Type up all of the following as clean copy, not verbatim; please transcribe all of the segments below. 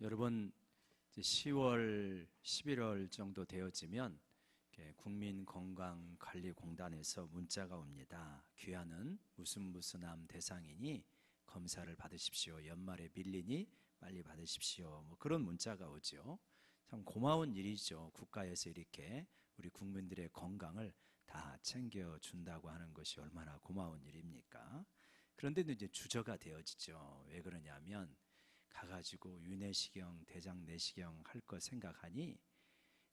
여러분, 이제 10월, 11월 정도 되어지면 국민건강관리공단에서 문자가 옵니다. 귀하는 무슨 대상이니 검사를 받으십시오. 연말에 밀리니 빨리 받으십시오. 뭐 그런 문자가 오죠. 참 고마운 일이죠. 국가에서 이렇게 우리 국민들의 건강을 다 챙겨준다고 하는 것이 얼마나 고마운 일입니까? 그런데 이제 주저가 되어지죠. 왜 그러냐면 가가지고 유내시경, 대장내시경 할 거 생각하니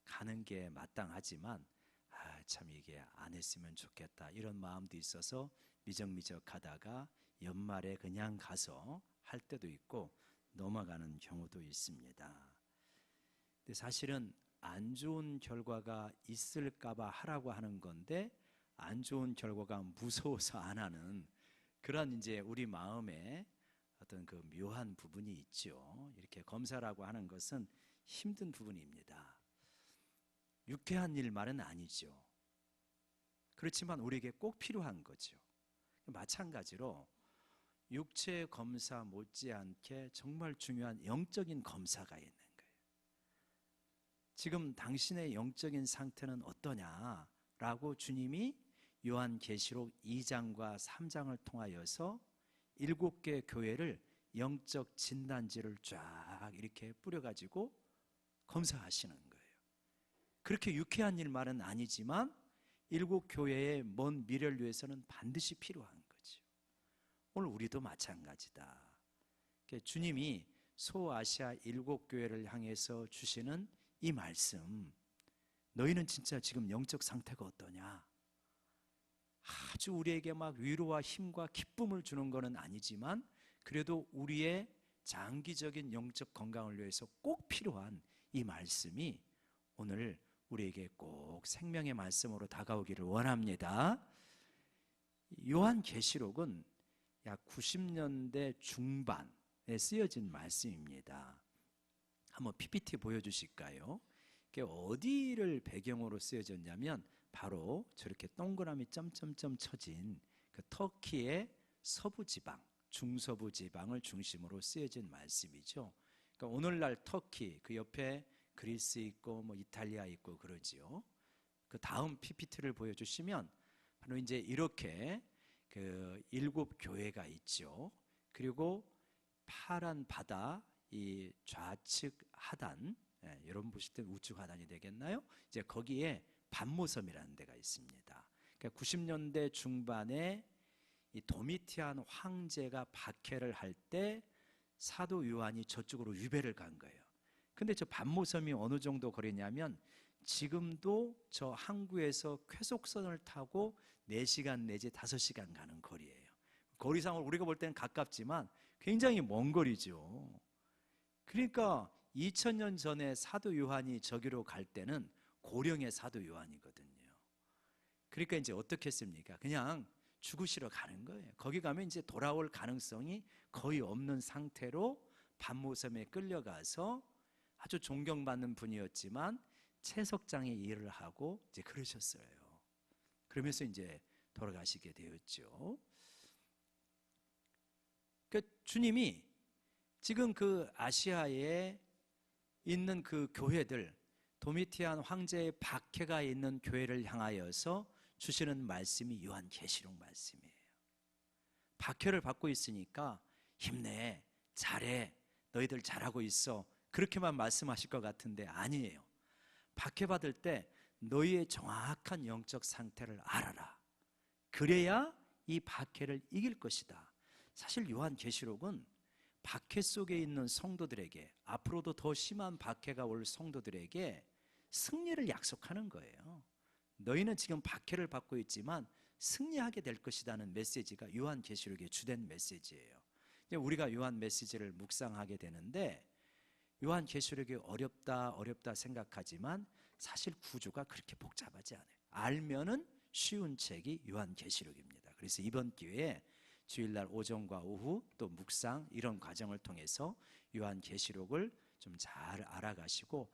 가는 게 마땅하지만 참 이게 안 했으면 좋겠다 이런 마음도 있어서 미적미적 하다가 연말에 그냥 가서 할 때도 있고 넘어가는 경우도 있습니다. 근데 사실은 안 좋은 결과가 있을까봐 하라고 하는 건데 안 좋은 결과가 무서워서 안 하는 그런 이제 우리 마음에 어떤 그 묘한 부분이 있죠. 이렇게 검사라고 하는 것은 힘든 부분입니다. 유쾌한 일만은 아니죠. 그렇지만 우리에게 꼭 필요한 거죠. 마찬가지로 육체 검사 못지않게 정말 중요한 영적인 검사가 있는 거예요. 지금 당신의 영적인 상태는 어떠냐라고 주님이 요한계시록 2장과 3장을 통하여서 7개 교회를 영적 진단지를 쫙 이렇게 뿌려가지고 검사하시는 거예요. 그렇게 유쾌한 일만은 아니지만 7교회의 먼 미래를 위해서는 반드시 필요한 거죠. 오늘 우리도 마찬가지다. 주님이 소아시아 7교회를 향해서 주시는 이 말씀, 너희는 진짜 지금 영적 상태가 어떠냐? 아주 우리에게 막 위로와 힘과 기쁨을 주는 것은 아니지만 그래도 우리의 장기적인 영적 건강을 위해서 꼭 필요한 이 말씀이 오늘 우리에게 꼭 생명의 말씀으로 다가오기를 원합니다. 요한계시록은 약 90년대 중반에 쓰여진 말씀입니다. 한번 PPT 보여주실까요? 이게 어디를 배경으로 쓰여졌냐면 바로 저렇게 동그라미 점점점 쳐진 그 터키의 서부 지방, 중서부 지방을 중심으로 쓰여진 말씀이죠. 그러니까 오늘날 터키 그 옆에 그리스 있고 뭐 이탈리아 있고 그러지요. 그 다음 PPT를 보여주시면 바로 이제 이렇게 그 7교회가 있죠. 그리고 파란 바다 이 좌측 하단, 여러분 보실 때 우측 하단이 되겠나요? 이제 거기에 반모섬이라는 데가 있습니다. 그러니까 90년대 중반에 이 도미티안 황제가 박해를 할 때 사도 요한이 저쪽으로 유배를 간 거예요. 근데 저 반모섬이 어느 정도 거리냐면 지금도 저 항구에서 쾌속선을 타고 4시간 내지 5시간 가는 거리예요. 거리상으로 우리가 볼 때는 가깝지만 굉장히 먼 거리죠. 그러니까 2000년 전에 사도 요한이 저기로 갈 때는 고령의 사도 요한이거든요. 그러니까 이제 어떻게 했습니까? 그냥 죽으시러 가는 거예요. 거기 가면 이제 돌아올 가능성이 거의 없는 상태로 반모섬에 끌려가서 아주 존경받는 분이었지만 채석장의 일을 하고 이제 그러셨어요. 그러면서 이제 돌아가시게 되었죠. 그러니까 주님이 지금 그 아시아에 있는 그 교회들, 도미티안 황제의 박해가 있는 교회를 향하여서 주시는 말씀이 요한계시록 말씀이에요. 박해를 받고 있으니까 힘내, 잘해, 너희들 잘하고 있어 그렇게만 말씀하실 것 같은데 아니에요. 박해받을 때 너희의 정확한 영적 상태를 알아라. 그래야 이 박해를 이길 것이다. 사실 요한계시록은 박해 속에 있는 성도들에게 앞으로도 더 심한 박해가 올 성도들에게 승리를 약속하는 거예요. 너희는 지금 박해를 받고 있지만 승리하게 될 것이라는 메시지가 요한계시록의 주된 메시지예요. 우리가 요한 메시지를 묵상하게 되는데 요한계시록이 어렵다 생각하지만 사실 구조가 그렇게 복잡하지 않아요. 알면은 쉬운 책이 요한계시록입니다. 그래서 이번 기회에 주일날 오전과 오후 또 묵상 이런 과정을 통해서 요한계시록을 좀 잘 알아가시고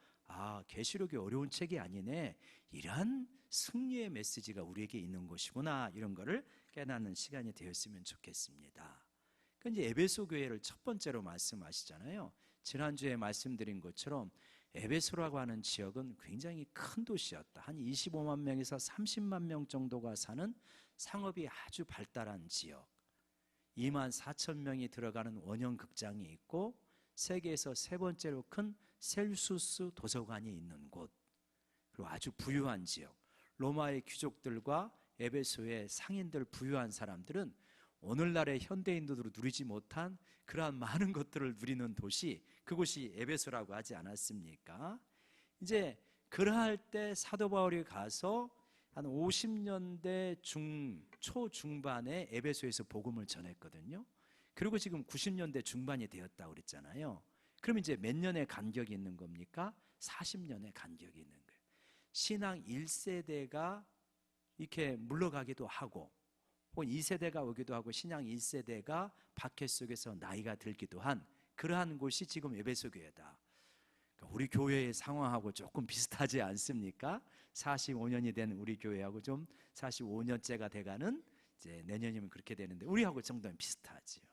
계시록이 어려운 책이 아니네, 이러한 승리의 메시지가 우리에게 있는 것이구나, 이런 거를 깨닫는 시간이 되었으면 좋겠습니다. 그러니까 이제 에베소 교회를 첫 번째로 말씀하시잖아요. 지난주에 말씀드린 것처럼 에베소라고 하는 지역은 굉장히 큰 도시였다. 한 25만 명에서 30만 명 정도가 사는 상업이 아주 발달한 지역. 2만 4천 명이 들어가는 원형 극장이 있고 세계에서 세 번째로 큰 셀수스 도서관이 있는 곳. 그리고 아주 부유한 지역. 로마의 귀족들과 에베소의 상인들, 부유한 사람들은 오늘날의 현대인들도 누리지 못한 그러한 많은 것들을 누리는 도시, 그곳이 에베소라고 하지 않았습니까? 이제 그러할 때 사도 바울이 가서 한 50년대 초중반에 에베소에서 복음을 전했거든요. 그리고 지금 90년대 중반이 되었다고 그랬잖아요. 그럼 이제 몇 년의 간격이 있는 겁니까? 40년의 간격이 있는 거예요. 신앙 1세대가 이렇게 물러가기도 하고 혹은 2세대가 오기도 하고 신앙 1세대가 박해 속에서 나이가 들기도 한 그러한 곳이 지금 에베소 교회다. 그러니까 우리 교회의 상황하고 조금 비슷하지 않습니까? 45년이 된 우리 교회하고 좀 45년째가 돼가는, 이제 내년이면 그렇게 되는데 우리하고 정도는 비슷하지요.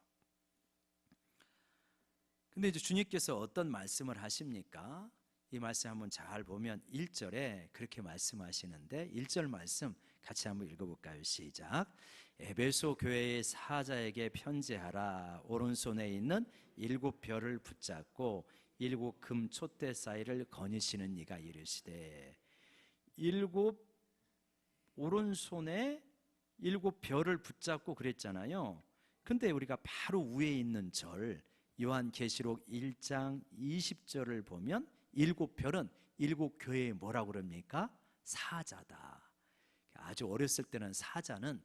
근데 이제 주님께서 어떤 말씀을 하십니까? 이 말씀 한번 잘 보면 1절에 그렇게 말씀하시는데 1절 말씀 같이 한번 읽어볼까요? 시작. 에베소 교회의 사자에게 편지하라. 오른손에 있는 7별을 붙잡고 7금 촛대 사이를 거니시는 이가 이르시되, 오른손에 7별을 붙잡고 그랬잖아요. 근데 우리가 바로 위에 있는 절 요한계시록 1장 20절을 보면 7별은 7교회에 뭐라고 그럽니까? 사자다. 아주 어렸을 때는 사자는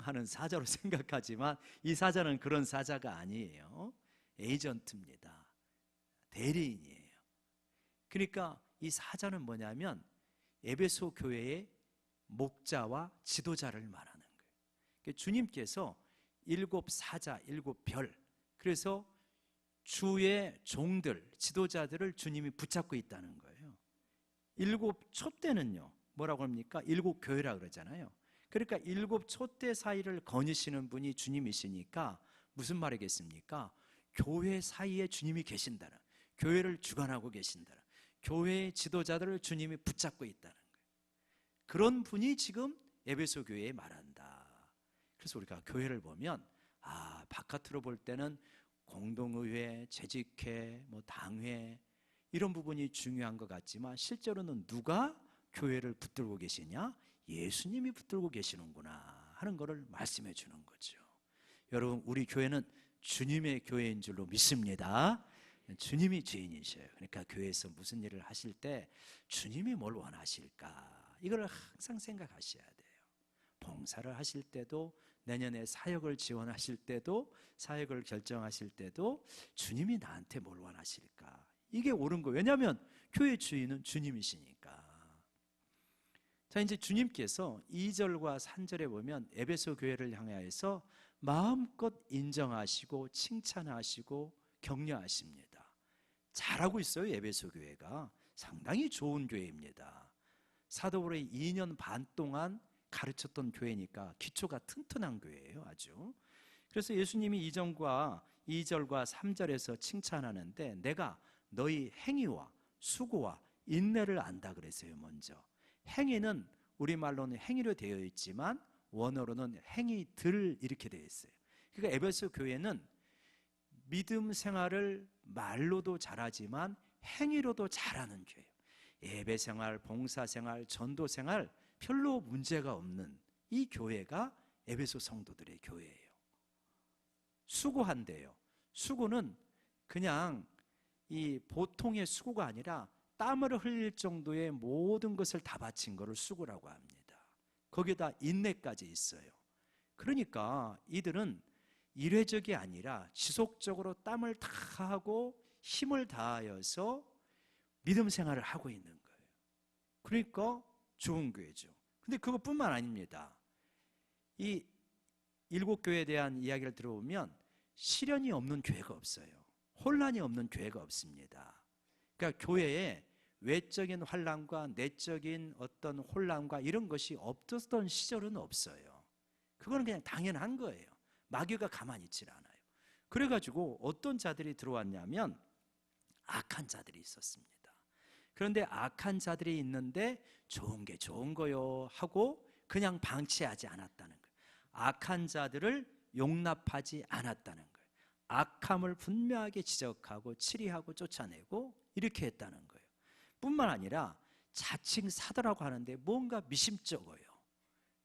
하는 사자로 생각하지만 이 사자는 그런 사자가 아니에요. 에이전트입니다. 대리인이에요. 그러니까 이 사자는 뭐냐면 에베소 교회의 목자와 지도자를 말하는 거예요. 주님께서 7사자, 7별, 그래서 주의 종들, 지도자들을 주님이 붙잡고 있다는 거예요. 7촛대는요 뭐라고 합니까? 7교회라 그러잖아요. 그러니까 7촛대 사이를 거니시는 분이 주님이시니까 무슨 말이겠습니까? 교회 사이에 주님이 계신다는, 교회를 주관하고 계신다는, 교회의 지도자들을 주님이 붙잡고 있다는 거예요. 그런 분이 지금 에베소 교회에 말한다. 그래서 우리가 교회를 보면 바깥으로 볼 때는 공동의회, 재직회, 당회 이런 부분이 중요한 것 같지만 실제로는 누가 교회를 붙들고 계시냐? 예수님이 붙들고 계시는구나 하는 것을 말씀해 주는 거죠. 여러분, 우리 교회는 주님의 교회인 줄로 믿습니다. 주님이 주인이셔요. 그러니까 교회에서 무슨 일을 하실 때 주님이 뭘 원하실까? 이걸 항상 생각하셔야 돼요. 봉사를 하실 때도, 내년에 사역을 지원하실 때도, 사역을 결정하실 때도 주님이 나한테 뭘 원하실까? 이게 옳은 거예요. 왜냐하면 교회 주인은 주님이시니까. 자, 이제 주님께서 2절과 3절에 보면 에베소 교회를 향하여서 마음껏 인정하시고 칭찬하시고 격려하십니다. 잘하고 있어요. 에베소 교회가 상당히 좋은 교회입니다. 사도 바울이 2년 반 동안 가르쳤던 교회니까 기초가 튼튼한 교회예요. 아주. 그래서 예수님이 2절과 3절에서 칭찬하는데 내가 너희 행위와 수고와 인내를 안다 그랬어요. 먼저 행위는 우리말로는 행위로 되어 있지만 원어로는 행위들 이렇게 되어 있어요. 그러니까 에베소 교회는 믿음 생활을 말로도 잘하지만 행위로도 잘하는 교회예요. 예배 생활, 봉사 생활, 전도 생활 별로 문제가 없는 이 교회가 에베소 성도들의 교회예요. 수고한대요. 수고는 그냥 이 보통의 수고가 아니라 땀을 흘릴 정도의 모든 것을 다 바친 것을 수고라고 합니다. 거기에다 인내까지 있어요. 그러니까 이들은 일회적이 아니라 지속적으로 땀을 다 하고 힘을 다하여서 믿음 생활을 하고 있는 거예요. 그러니까 좋은 교회죠. 근데 그것뿐만 아닙니다. 이 7교회에 대한 이야기를 들어보면 시련이 없는 교회가 없어요. 혼란이 없는 교회가 없습니다. 그러니까 교회에 외적인 환란과 내적인 어떤 혼란과 이런 것이 없었던 시절은 없어요. 그거는 그냥 당연한 거예요. 마귀가 가만히 있질 않아요. 그래가지고 어떤 자들이 들어왔냐면 악한 자들이 있었습니다. 그런데 악한 자들이 있는데 좋은 게 좋은 거요 하고 그냥 방치하지 않았다는 거예요. 악한 자들을 용납하지 않았다는 거예요. 악함을 분명하게 지적하고 치리하고 쫓아내고 이렇게 했다는 거예요. 뿐만 아니라 자칭 사도라고 하는데 뭔가 미심쩍어요.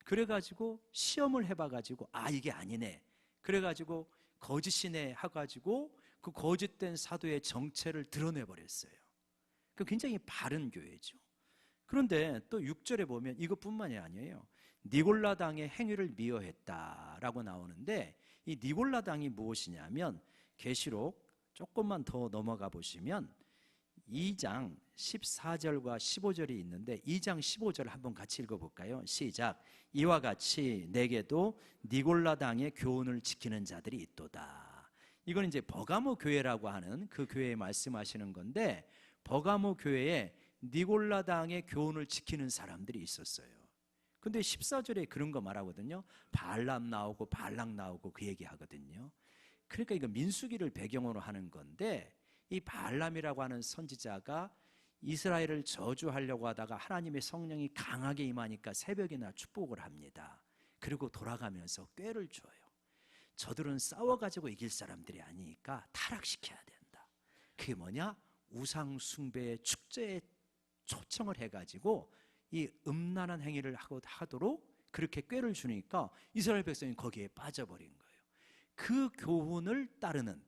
그래가지고 시험을 해봐가지고 이게 아니네, 그래가지고 거짓이네 해가지고 그 거짓된 사도의 정체를 드러내버렸어요. 그 굉장히 바른 교회죠. 그런데 또 6절에 보면 이것뿐만이 아니에요. 니골라당의 행위를 미워했다라고 나오는데, 이 니골라당이 무엇이냐면 계시록 조금만 더 넘어가 보시면 2장 14절과 15절이 있는데 2장 15절 한번 같이 읽어볼까요? 시작. 이와 같이 내게도 니골라당의 교훈을 지키는 자들이 있도다. 이건 이제 버가모 교회라고 하는 그 교회에 말씀하시는 건데, 버가모 교회에 니골라당의 교훈을 지키는 사람들이 있었어요. 근데 14절에 그런 거 말하거든요. 발람 나오고 발락 나오고 그 얘기 하거든요. 그러니까 이거 민수기를 배경으로 하는 건데, 이 발람이라고 하는 선지자가 이스라엘을 저주하려고 하다가 하나님의 성령이 강하게 임하니까 새벽이나 축복을 합니다. 그리고 돌아가면서 꾀를 줘요. 저들은 싸워가지고 이길 사람들이 아니니까 타락시켜야 된다. 그게 뭐냐? 우상 숭배의 축제에 초청을 해가지고 이 음란한 행위를 하도록 그렇게 꾀를 주니까 이스라엘 백성이 거기에 빠져버린 거예요. 그 교훈을 따르는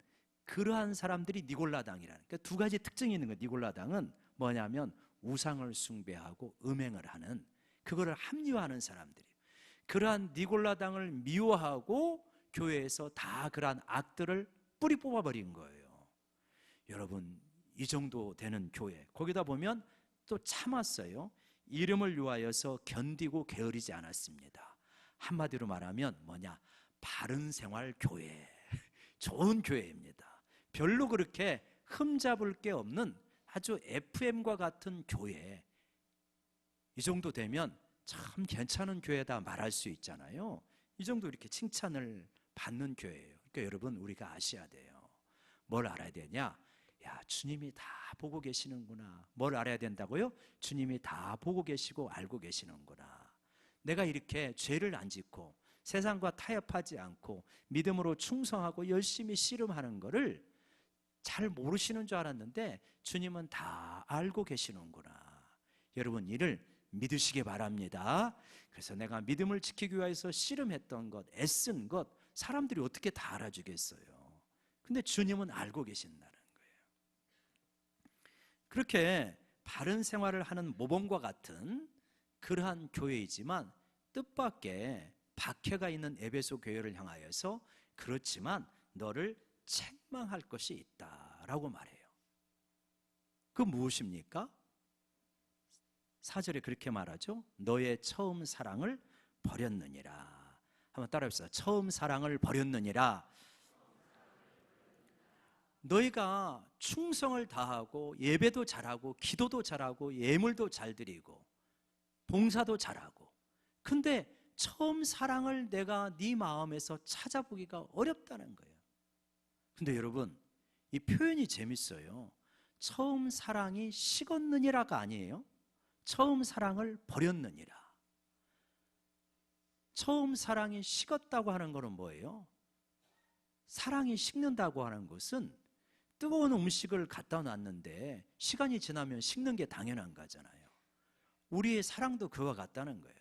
그러한 사람들이 니골라당이라는, 그러니까 두 가지 특징이 있는 거예요. 니골라당은 뭐냐면 우상을 숭배하고 음행을 하는, 그거를 합리화하는 사람들이에요. 그러한 니골라당을 미워하고 교회에서 다 그러한 악들을 뿌리 뽑아버린 거예요. 여러분, 이 정도 되는 교회, 거기다 보면 또 참았어요. 이름을 위하여서 견디고 게으르지 않았습니다. 한마디로 말하면 뭐냐? 바른 생활 교회, 좋은 교회입니다. 별로 그렇게 흠잡을 게 없는 아주 FM과 같은 교회, 이 정도 되면 참 괜찮은 교회다 말할 수 있잖아요. 이 정도 이렇게 칭찬을 받는 교회예요. 그러니까 여러분, 우리가 아셔야 돼요. 뭘 알아야 되냐? 야, 주님이 다 보고 계시는구나. 뭘 알아야 된다고요? 주님이 다 보고 계시고 알고 계시는구나. 내가 이렇게 죄를 안 짓고 세상과 타협하지 않고 믿음으로 충성하고 열심히 씨름하는 거를 잘 모르시는 줄 알았는데 주님은 다 알고 계시는구나. 여러분, 이를 믿으시기 바랍니다. 그래서 내가 믿음을 지키기 위해서 씨름했던 것, 애쓴 것, 사람들이 어떻게 다 알아주겠어요? 근데 주님은 알고 계신다는 거예요. 그렇게 바른 생활을 하는 모범과 같은 그러한 교회이지만 뜻밖의 박해가 있는 에베소 교회를 향하여서 그렇지만 너를 책망할 것이 있다라고 말해요. 그 무엇입니까? 4절에 그렇게 말하죠. 너의 처음 사랑을 버렸느니라. 한번 따라해보세요. 처음 사랑을 버렸느니라. 너희가 충성을 다하고 예배도 잘하고 기도도 잘하고 예물도 잘 드리고 봉사도 잘하고, 근데 처음 사랑을 내가 네 마음에서 찾아보기가 어렵다는 거예요. 근데 여러분, 이 표현이 재밌어요. 처음 사랑이 식었느니라가 아니에요. 처음 사랑을 버렸느니라. 처음 사랑이 식었다고 하는 것은 뭐예요? 사랑이 식는다고 하는 것은 뜨거운 음식을 갖다 놨는데 시간이 지나면 식는 게 당연한 거잖아요. 우리의 사랑도 그와 같다는 거예요.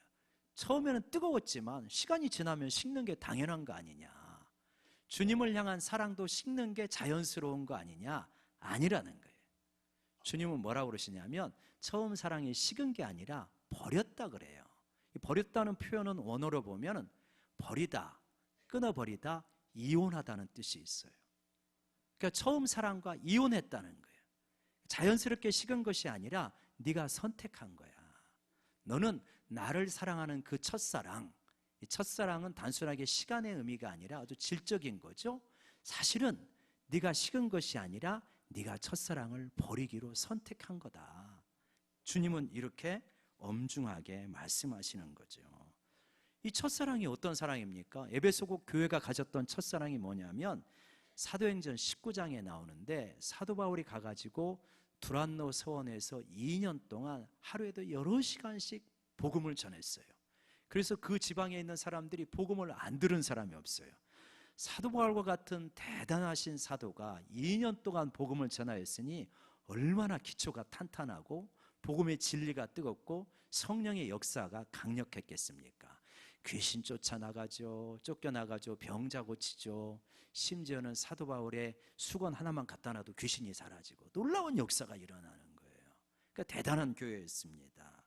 처음에는 뜨거웠지만 시간이 지나면 식는 게 당연한 거 아니냐. 주님을 향한 사랑도 식는 게 자연스러운 거 아니냐? 아니라는 거예요. 주님은 뭐라고 그러시냐면 처음 사랑이 식은 게 아니라 버렸다 그래요. 버렸다는 표현은 원어로 보면 버리다, 끊어버리다, 이혼하다는 뜻이 있어요. 그러니까 처음 사랑과 이혼했다는 거예요. 자연스럽게 식은 것이 아니라 네가 선택한 거야. 너는 나를 사랑하는 그 첫사랑, 이 첫사랑은 단순하게 시간의 의미가 아니라 아주 질적인 거죠. 사실은 네가 식은 것이 아니라 네가 첫사랑을 버리기로 선택한 거다. 주님은 이렇게 엄중하게 말씀하시는 거죠. 이 첫사랑이 어떤 사랑입니까? 에베소국 교회가 가졌던 첫사랑이 뭐냐면 사도행전 19장에 나오는데 사도 바울이 가가지고 두란노 서원에서 2년 동안 하루에도 여러 시간씩 복음을 전했어요. 그래서 그 지방에 있는 사람들이 복음을 안 들은 사람이 없어요. 사도 바울과 같은 대단하신 사도가 2년 동안 복음을 전하였으니 얼마나 기초가 탄탄하고 복음의 진리가 뜨겁고 성령의 역사가 강력했겠습니까? 귀신 쫓아나가죠. 쫓겨나가죠. 병자 고치죠. 심지어는 사도 바울의 수건 하나만 갖다 놔도 귀신이 사라지고 놀라운 역사가 일어나는 거예요. 그러니까 대단한 교회였습니다.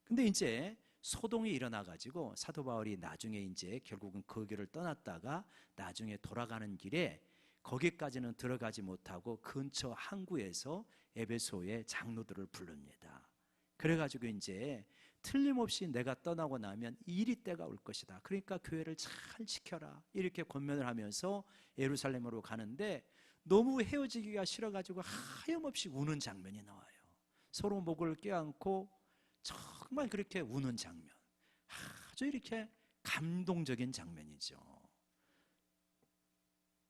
근데 이제 소동이 일어나가지고 사도 바울이 나중에 이제 결국은 그 길을 떠났다가 나중에 돌아가는 길에 거기까지는 들어가지 못하고 근처 항구에서 에베소의 장로들을 부릅니다. 그래가지고 이제 틀림없이 내가 떠나고 나면 이리 때가 올 것이다. 그러니까 교회를 잘 지켜라. 이렇게 권면을 하면서 예루살렘으로 가는데 너무 헤어지기가 싫어가지고 하염없이 우는 장면이 나와요. 서로 목을 껴안고 정말 그렇게 우는 장면. 아주 이렇게 감동적인 장면이죠.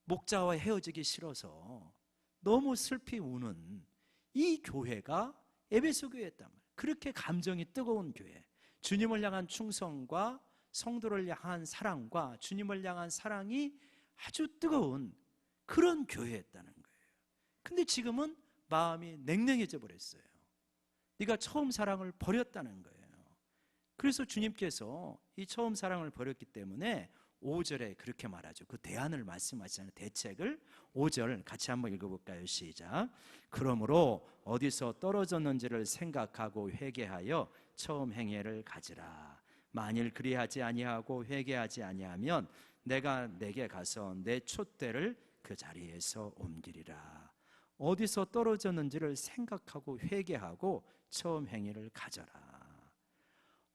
목자와 헤어지기 싫어서 너무 슬피 우는 이 교회가 에베소 교회였단 말이에요. 그렇게 감정이 뜨거운 교회, 주님을 향한 충성과 성도를 향한 사랑과 주님을 향한 사랑이 아주 뜨거운 그런 교회였다는 거예요. 근데 지금은 마음이 냉랭해져 버렸어요. 네가 처음 사랑을 버렸다는 거예요. 그래서 주님께서 이 처음 사랑을 버렸기 때문에 5절에 그렇게 말하죠. 그 대안을 말씀하시잖아요. 대책을 5절 같이 한번 읽어볼까요? 시작. 그러므로 어디서 떨어졌는지를 생각하고 회개하여 처음 행위를 가지라. 만일 그리하지 아니하고 회개하지 아니하면 내가 내게 가서 내 촛대를 그 자리에서 옮기리라. 어디서 떨어졌는지를 생각하고 회개하고 처음 행위를 가져라.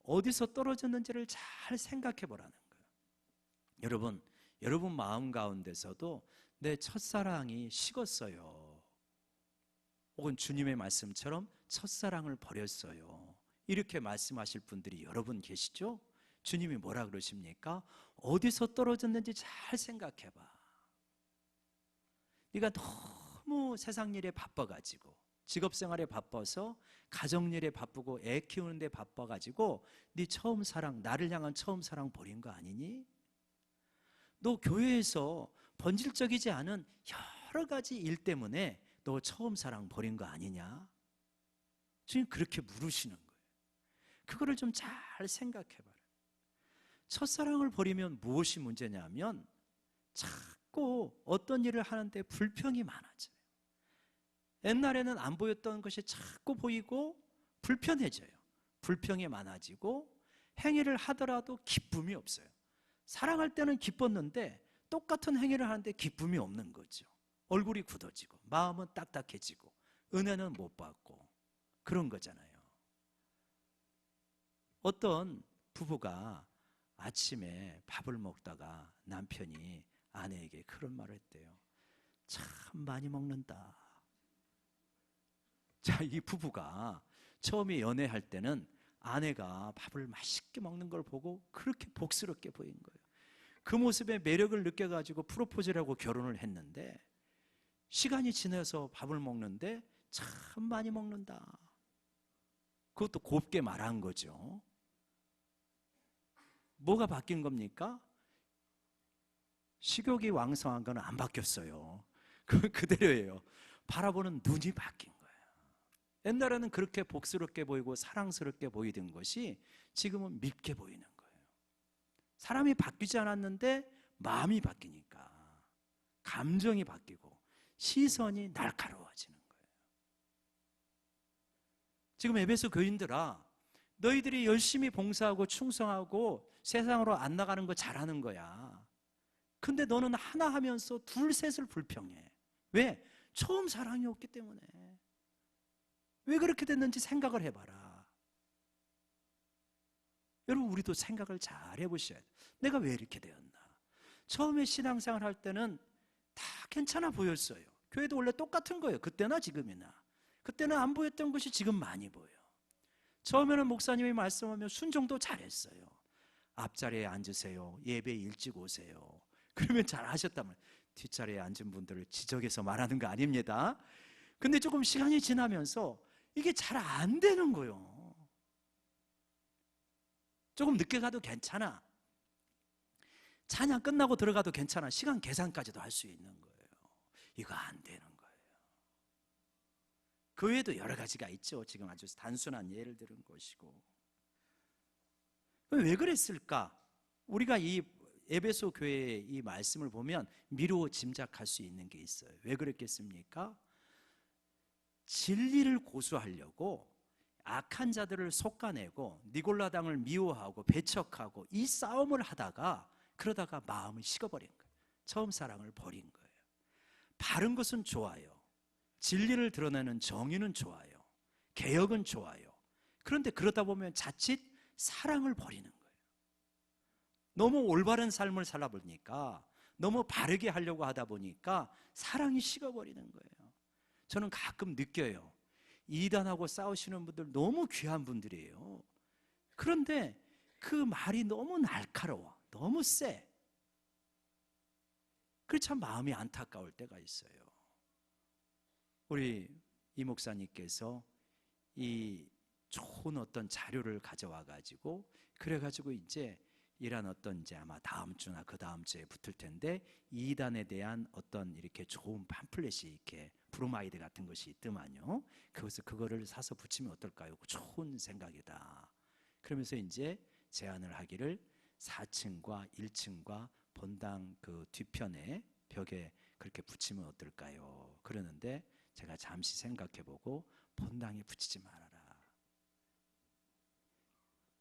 어디서 떨어졌는지를 잘 생각해 보라는 거예요. 여러분 마음 가운데서도 내 첫사랑이 식었어요. 혹은 주님의 말씀처럼 첫사랑을 버렸어요. 이렇게 말씀하실 분들이 여러분 계시죠? 주님이 뭐라 그러십니까? 어디서 떨어졌는지 잘 생각해 봐. 네가 너무 세상 일에 바빠가지고 직업생활에 바빠서 가정일에 바쁘고 애 키우는데 바빠가지고 네 처음 사랑, 나를 향한 처음 사랑 버린 거 아니니? 너 교회에서 본질적이지 않은 여러 가지 일 때문에 너 처음 사랑 버린 거 아니냐? 주님 그렇게 물으시는 거예요. 그거를 좀 잘 생각해봐라. 첫사랑을 버리면 무엇이 문제냐면 자꾸 어떤 일을 하는데 불평이 많아져요. 옛날에는 안 보였던 것이 자꾸 보이고 불편해져요. 불평이 많아지고 행위를 하더라도 기쁨이 없어요. 사랑할 때는 기뻤는데 똑같은 행위를 하는데 기쁨이 없는 거죠. 얼굴이 굳어지고 마음은 딱딱해지고 은혜는 못 받고 그런 거잖아요. 어떤 부부가 아침에 밥을 먹다가 남편이 아내에게 그런 말을 했대요. 참 많이 먹는다. 자, 이 부부가 처음에 연애할 때는 아내가 밥을 맛있게 먹는 걸 보고 그렇게 복스럽게 보인 거예요. 그 모습에 매력을 느껴가지고 프로포즈를 하고 결혼을 했는데 시간이 지나서 밥을 먹는데 참 많이 먹는다. 그것도 곱게 말한 거죠. 뭐가 바뀐 겁니까? 식욕이 왕성한 건 안 바뀌었어요. 그대로예요. 바라보는 눈이 바뀐 거예요. 옛날에는 그렇게 복스럽게 보이고 사랑스럽게 보이던 것이 지금은 밉게 보이는 거예요. 사람이 바뀌지 않았는데 마음이 바뀌니까 감정이 바뀌고 시선이 날카로워지는 거예요. 지금 에베소 교인들아, 너희들이 열심히 봉사하고 충성하고 세상으로 안 나가는 거 잘하는 거야. 근데 너는 하나 하면서 둘 셋을 불평해. 왜? 처음 사랑이 없기 때문에. 왜 그렇게 됐는지 생각을 해봐라. 여러분, 우리도 생각을 잘 해보셔야 돼요. 내가 왜 이렇게 되었나? 처음에 신앙생활 할 때는 다 괜찮아 보였어요. 교회도 원래 똑같은 거예요. 그때나 지금이나. 그때는 안 보였던 것이 지금 많이 보여요. 처음에는 목사님이 말씀하면 순종도 잘했어요. 앞자리에 앉으세요. 예배 일찍 오세요. 그러면 잘 하셨단 말이에요. 뒷자리에 앉은 분들을 지적해서 말하는 거 아닙니다. 근데 조금 시간이 지나면서 이게 잘 안 되는 거예요. 조금 늦게 가도 괜찮아. 찬양 끝나고 들어가도 괜찮아. 시간 계산까지도 할 수 있는 거예요. 이거 안 되는 거예요. 그 외에도 여러 가지가 있죠. 지금 아주 단순한 예를 들은 것이고. 왜 그랬을까? 우리가 이 에베소 교회의 이 말씀을 보면 미루어 짐작할 수 있는 게 있어요. 왜 그랬겠습니까? 진리를 고수하려고 악한 자들을 솎아내고 니골라당을 미워하고 배척하고 이 싸움을 하다가 그러다가 마음을 식어버린 거예요. 처음 사랑을 버린 거예요. 바른 것은 좋아요. 진리를 드러내는 정의는 좋아요. 개혁은 좋아요. 그런데 그러다 보면 자칫 사랑을 버리는 거예요. 너무 올바른 삶을 살아보니까, 너무 바르게 하려고 하다 보니까 사랑이 식어버리는 거예요. 저는 가끔 느껴요. 이단하고 싸우시는 분들 너무 귀한 분들이에요. 그런데 그 말이 너무 날카로워. 너무 세. 그래서 참 마음이 안타까울 때가 있어요. 우리 이 목사님께서 이 좋은 어떤 자료를 가져와 가지고 그래가지고 이제 이런 어떤 이제 아마 다음 주나 그 다음 주에 붙을 텐데 이단에 대한 어떤 이렇게 좋은 팜플렛이 이렇게 브로마이드 같은 것이 있더만요. 그거를 사서 붙이면 어떨까요? 좋은 생각이다. 그러면서 이제 제안을 하기를 4층과 1층과 본당 그 뒤편에 벽에 그렇게 붙이면 어떨까요? 그러는데 제가 잠시 생각해보고 본당에 붙이지 말아라.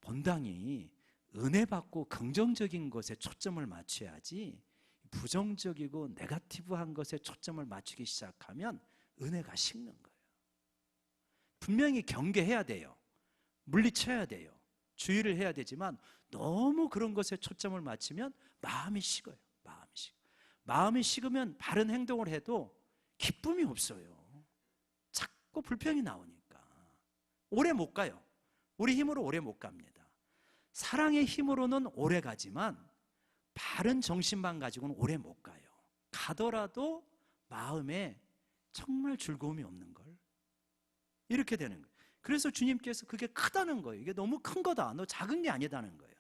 본당이 은혜 받고 긍정적인 것에 초점을 맞춰야지 부정적이고 네거티브한 것에 초점을 맞추기 시작하면 은혜가 식는 거예요. 분명히 경계해야 돼요. 물리쳐야 돼요. 주의를 해야 되지만 너무 그런 것에 초점을 맞추면 마음이 식어요. 마음이 식으면 바른 행동을 해도 기쁨이 없어요. 자꾸 불평이 나오니까 오래 못 가요. 우리 힘으로 오래 못 갑니다. 사랑의 힘으로는 오래 가지만 바른 정신만 가지고는 오래 못 가요. 가더라도 마음에 정말 즐거움이 없는 걸. 이렇게 되는 거예요. 그래서 주님께서 그게 크다는 거예요. 이게 너무 큰 거다. 너 작은 게 아니다는 거예요.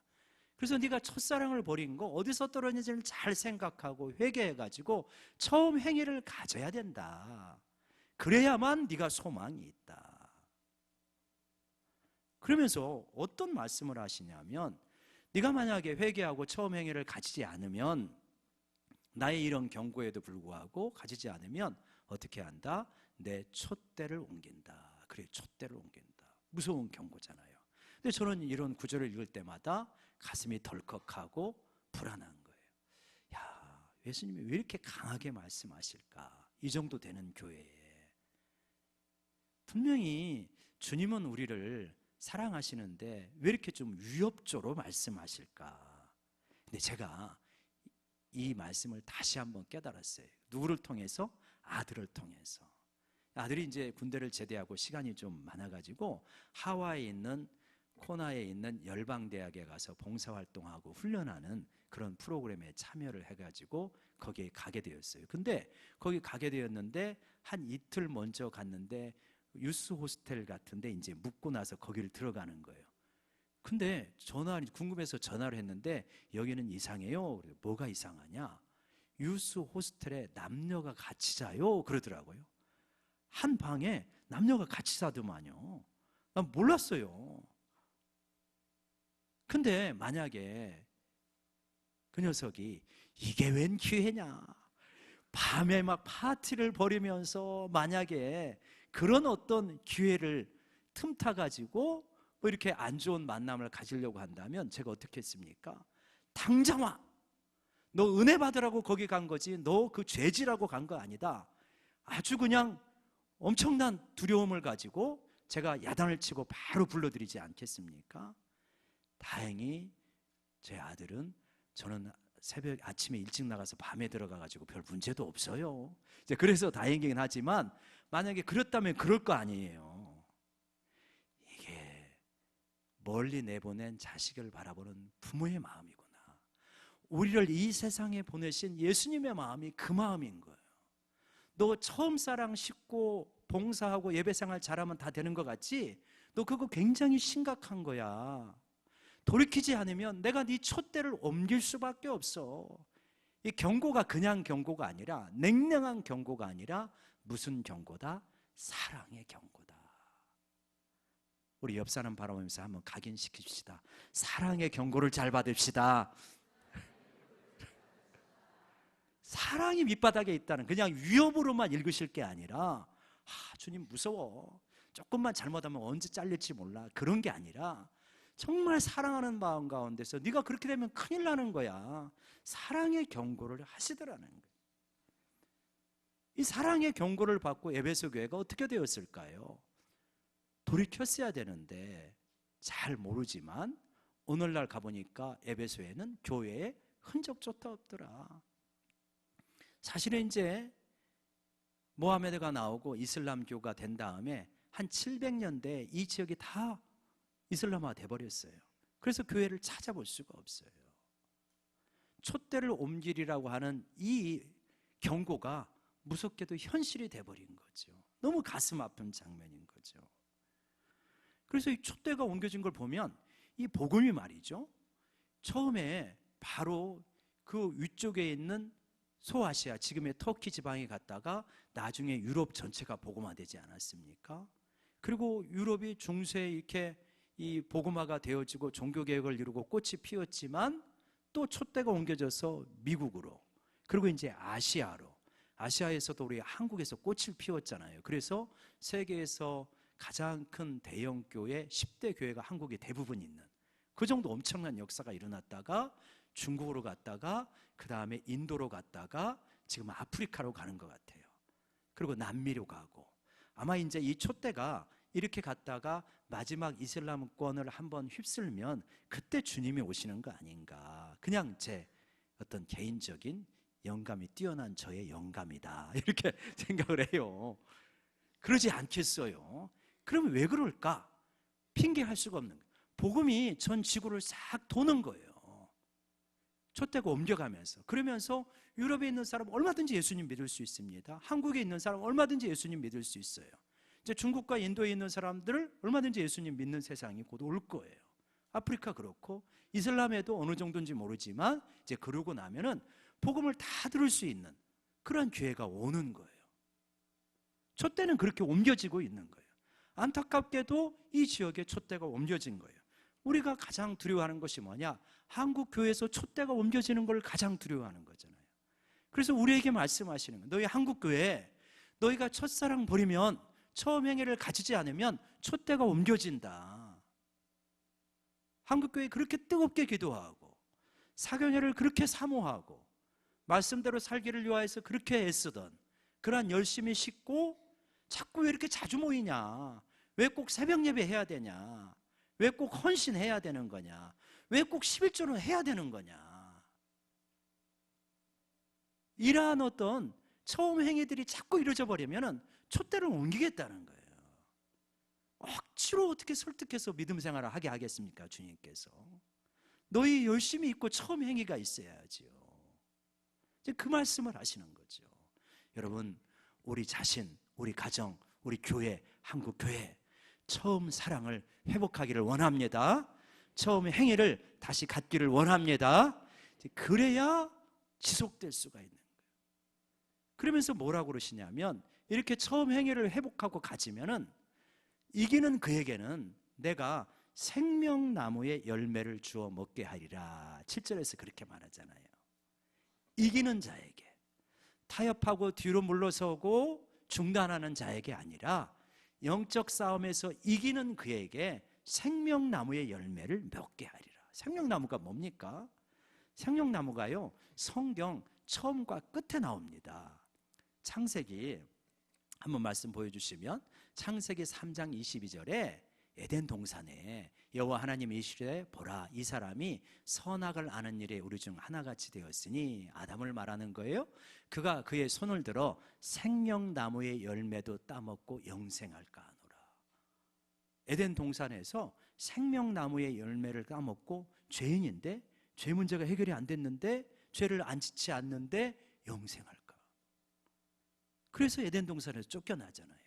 그래서 네가 첫사랑을 버린 거 어디서 떨어졌는지를 잘 생각하고 회개해가지고 처음 행위를 가져야 된다. 그래야만 네가 소망이 있다. 그러면서 어떤 말씀을 하시냐면 네가 만약에 회개하고 처음 행위를 가지지 않으면 나의 이런 경고에도 불구하고 가지지 않으면 어떻게 한다? 내 촛대를 옮긴다. 그래, 촛대를 옮긴다. 무서운 경고잖아요. 근데 저는 이런 구절을 읽을 때마다 가슴이 덜컥하고 불안한 거예요. 야, 예수님이 왜 이렇게 강하게 말씀하실까? 이 정도 되는 교회에. 분명히 주님은 우리를 사랑하시는데 왜 이렇게 좀 위협적으로 말씀하실까? 근데 제가 이 말씀을 다시 한번 깨달았어요. 누구를 통해서? 아들을 통해서. 아들이 이제 군대를 제대하고 시간이 좀 많아가지고 하와이에 있는 코나에 있는 열방대학에 가서 봉사활동하고 훈련하는 그런 프로그램에 참여를 해가지고 거기에 가게 되었어요. 근데 거기 가게 되었는데 한 이틀 먼저 갔는데 유스 호스텔 같은데 이제 묵고 나서 거기를 들어가는 거예요. 근데 궁금해서 전화를 했는데 여기는 이상해요. 뭐가 이상하냐? 유스 호스텔에 남녀가 같이 자요 그러더라고요. 한 방에 남녀가 같이 자더만요. 난 몰랐어요. 근데 만약에 그 녀석이 이게 웬 기회냐, 밤에 막 파티를 벌이면서 만약에 그런 어떤 기회를 틈타 가지고 뭐 이렇게 안 좋은 만남을 가지려고 한다면 제가 어떻게 했습니까? 당장 와. 너 은혜 받으라고 거기 간 거지 너 그 죄지라고 간 거 아니다. 아주 그냥 엄청난 두려움을 가지고 제가 야단을 치고 바로 불러드리지 않겠습니까? 다행히 제 아들은 저는 아침에 일찍 나가서 밤에 들어가가지고 별 문제도 없어요. 이제 그래서 다행이긴 하지만 만약에 그렇다면 그럴 거 아니에요. 이게 멀리 내보낸 자식을 바라보는 부모의 마음이구나. 우리를 이 세상에 보내신 예수님의 마음이 그 마음인 거예요. 너 처음 사랑 싣고 봉사하고 예배생활 잘하면 다 되는 것 같지? 너 그거 굉장히 심각한 거야. 돌이키지 않으면 내가 네 촛대를 옮길 수밖에 없어. 이 경고가 그냥 경고가 아니라, 냉랭한 경고가 아니라 무슨 경고다? 사랑의 경고다. 우리 옆 사람 바라보면서 한번 각인시킵시다. 사랑의 경고를 잘 받읍시다. 사랑이 밑바닥에 있다는, 그냥 위협으로만 읽으실 게 아니라, 주님 무서워, 조금만 잘못하면 언제 잘릴지 몰라, 그런 게 아니라 정말 사랑하는 마음 가운데서 네가 그렇게 되면 큰일 나는 거야. 사랑의 경고를 하시더라는 거예요. 이 사랑의 경고를 받고 에베소 교회가 어떻게 되었을까요? 돌이켰어야 되는데 잘 모르지만 오늘날 가보니까 에베소에는 교회에 흔적조차 없더라. 사실은 이제 모하메드가 나오고 이슬람교가 된 다음에 한 700년대에 이 지역이 다 이슬람화 돼버렸어요. 그래서 교회를 찾아볼 수가 없어요. 촛대를 옮기리라고 하는 이 경고가 무섭게도 현실이 돼버린 거죠. 너무 가슴 아픈 장면인 거죠. 그래서 이 촛대가 옮겨진 걸 보면 이 복음이 말이죠, 처음에 바로 그 위쪽에 있는 소아시아, 지금의 터키 지방에 갔다가 나중에 유럽 전체가 복음화되지 않았습니까? 그리고 유럽이 중세에 이렇게 이 복음화가 되어지고 종교개혁을 이루고 꽃이 피었지만 또 촛대가 옮겨져서 미국으로, 그리고 이제 아시아로, 아시아에서도 우리 한국에서 꽃을 피웠잖아요. 그래서 세계에서 가장 큰 대형 교회 10대 교회가 한국에 대부분 있는, 그 정도 엄청난 역사가 일어났다가 중국으로 갔다가 그 다음에 인도로 갔다가 지금 아프리카로 가는 것 같아요. 그리고 남미로 가고, 아마 이제 이 촛대가 이렇게 갔다가 마지막 이슬람권을 한번 휩쓸면 그때 주님이 오시는 거 아닌가. 그냥 제 어떤 개인적인 영감이 뛰어난 저의 영감이다, 이렇게 생각을 해요. 그러지 않겠어요? 그러면 왜 그럴까? 핑계할 수가 없는 거예요. 복음이 전 지구를 싹 도는 거예요. 촛대가 옮겨가면서. 그러면서 유럽에 있는 사람 얼마든지 예수님 믿을 수 있습니다. 한국에 있는 사람 얼마든지 예수님 믿을 수 있어요. 이제 중국과 인도에 있는 사람들 얼마든지 예수님 믿는 세상이 곧 올 거예요. 아프리카 그렇고, 이슬람에도 어느 정도인지 모르지만 이제 그러고 나면은 복음을 다 들을 수 있는 그런 기회가 오는 거예요. 촛대는 그렇게 옮겨지고 있는 거예요. 안타깝게도 이 지역에 촛대가 옮겨진 거예요. 우리가 가장 두려워하는 것이 뭐냐? 한국 교회에서 촛대가 옮겨지는 걸 가장 두려워하는 거잖아요. 그래서 우리에게 말씀하시는 거예요. 너희 한국 교회, 너희가 첫사랑 버리면, 처음 행위를 가지지 않으면 촛대가 옮겨진다. 한국 교회 그렇게 뜨겁게 기도하고, 사경회를 그렇게 사모하고, 말씀대로 살기를 위하여서 그렇게 애쓰던 그러한 열심히 싣고 자꾸 왜 이렇게 자주 모이냐? 왜 꼭 새벽 예배 해야 되냐? 왜 꼭 헌신해야 되는 거냐? 왜 꼭 11조는 해야 되는 거냐? 이러한 어떤 처음 행위들이 자꾸 이루어져 버리면 촛대를 옮기겠다는 거예요. 억지로 어떻게 설득해서 믿음 생활을 하게 하겠습니까? 주님께서 너희 열심히 있고 처음 행위가 있어야지요. 이제 그 말씀을 하시는 거죠. 여러분, 우리 자신, 우리 가정, 우리 교회, 한국 교회, 처음 사랑을 회복하기를 원합니다. 처음 행위를 다시 갖기를 원합니다. 그래야 지속될 수가 있는 거예요. 그러면서 뭐라고 그러시냐면, 이렇게 처음 행위를 회복하고 가지면은 이기는 그에게는 내가 생명나무의 열매를 주어 먹게 하리라. 7절에서 그렇게 말하잖아요. 이기는 자에게, 타협하고 뒤로 물러서고 중단하는 자에게 아니라 영적 싸움에서 이기는 그에게 생명나무의 열매를 먹게 하리라. 생명나무가 뭡니까? 생명나무가요, 성경 처음과 끝에 나옵니다. 창세기 한번 말씀 보여주시면, 창세기 3장 22절에 에덴 동산에 여호와 하나님이 이르시되 보라, 이 사람이 선악을 아는 일에 우리 중 하나같이 되었으니, 아담을 말하는 거예요. 그가 그의 손을 들어 생명나무의 열매도 따먹고 영생할까 하노라. 에덴 동산에서 생명나무의 열매를 따먹고, 죄인인데 죄 문제가 해결이 안 됐는데, 죄를 안 짓지 않는데 영생할까? 그래서 에덴 동산에서 쫓겨나잖아요.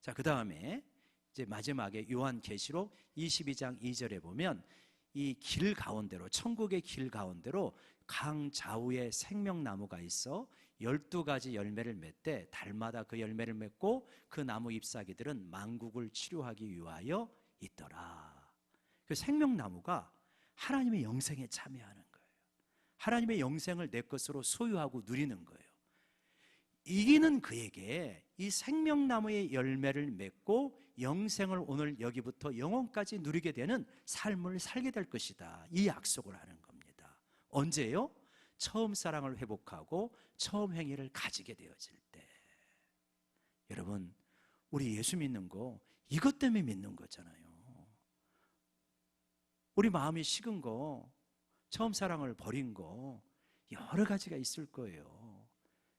자, 그 다음에 이제 마지막에 요한계시록 22장 2절에 보면 이 길 가운데로, 천국의 길 가운데로 강 좌우에 생명나무가 있어 12가지 열매를 맺되 달마다 그 열매를 맺고 그 나무 잎사귀들은 만국을 치료하기 위하여 있더라. 그 생명나무가 하나님의 영생에 참여하는 거예요. 하나님의 영생을 내 것으로 소유하고 누리는 거예요. 이기는 그에게 이 생명나무의 열매를 맺고 영생을 오늘 여기부터 영원까지 누리게 되는 삶을 살게 될 것이다. 이 약속을 하는 겁니다. 언제요? 처음 사랑을 회복하고 처음 행위를 가지게 되어질 때. 여러분, 우리 예수 믿는 거 이것 때문에 믿는 거잖아요. 우리 마음이 식은 거, 처음 사랑을 버린 거 여러 가지가 있을 거예요.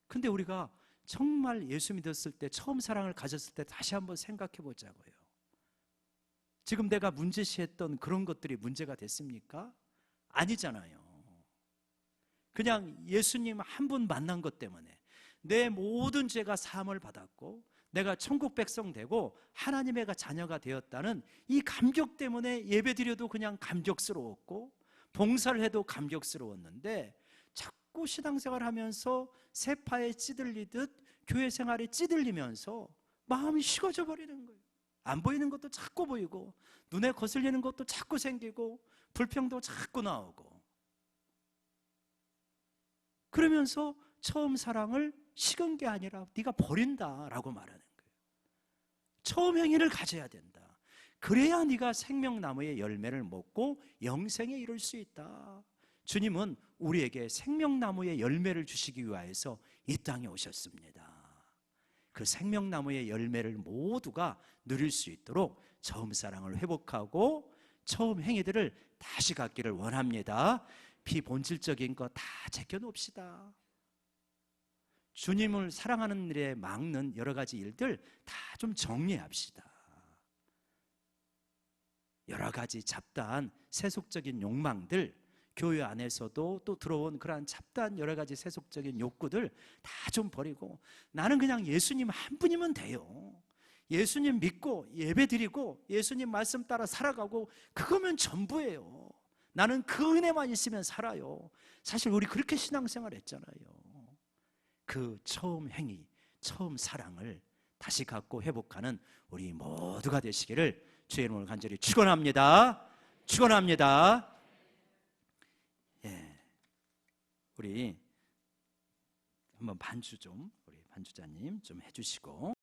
근데 우리가 정말 예수 믿었을 때, 처음 사랑을 가졌을 때 다시 한번 생각해 보자고요. 지금 내가 문제시했던 그런 것들이 문제가 됐습니까? 아니잖아요. 그냥 예수님 한 분 만난 것 때문에 내 모든 죄가 사함을 받았고 내가 천국 백성 되고 하나님의 자녀가 되었다는 이 감격 때문에 예배드려도 그냥 감격스러웠고 봉사를 해도 감격스러웠는데, 자꾸 신앙생활 하면서 세파에 찌들리듯 교회 생활에 찌들리면서 마음이 식어져 버리는 거예요. 안 보이는 것도 자꾸 보이고 눈에 거슬리는 것도 자꾸 생기고 불평도 자꾸 나오고, 그러면서 처음 사랑을 식은 게 아니라 네가 버린다라고 말하는 거예요. 처음 행위를 가져야 된다. 그래야 네가 생명나무의 열매를 먹고 영생에 이를 수 있다. 주님은 우리에게 생명나무의 열매를 주시기 위하여서 이 땅에 오셨습니다. 그 생명나무의 열매를 모두가 누릴 수 있도록 처음 사랑을 회복하고 처음 행위들을 다시 갖기를 원합니다. 비본질적인 거 다 제껴놓읍시다. 주님을 사랑하는 일에 막는 여러 가지 일들 다 좀 정리합시다. 여러 가지 잡다한 세속적인 욕망들, 교회 안에서도 또 들어온 그러한 잡다한 여러 가지 세속적인 욕구들 다 좀 버리고 나는 그냥 예수님 한 분이면 돼요. 예수님 믿고 예배드리고 예수님 말씀 따라 살아가고 그거면 전부예요. 나는 그 은혜만 있으면 살아요. 사실 우리 그렇게 신앙생활 했잖아요. 그 처음 행위, 처음 사랑을 다시 갖고 회복하는 우리 모두가 되시기를 주의 이름으로 간절히 축원합니다. 축원합니다. 예, 우리 한번 반주 좀, 우리 반주자님 좀 해주시고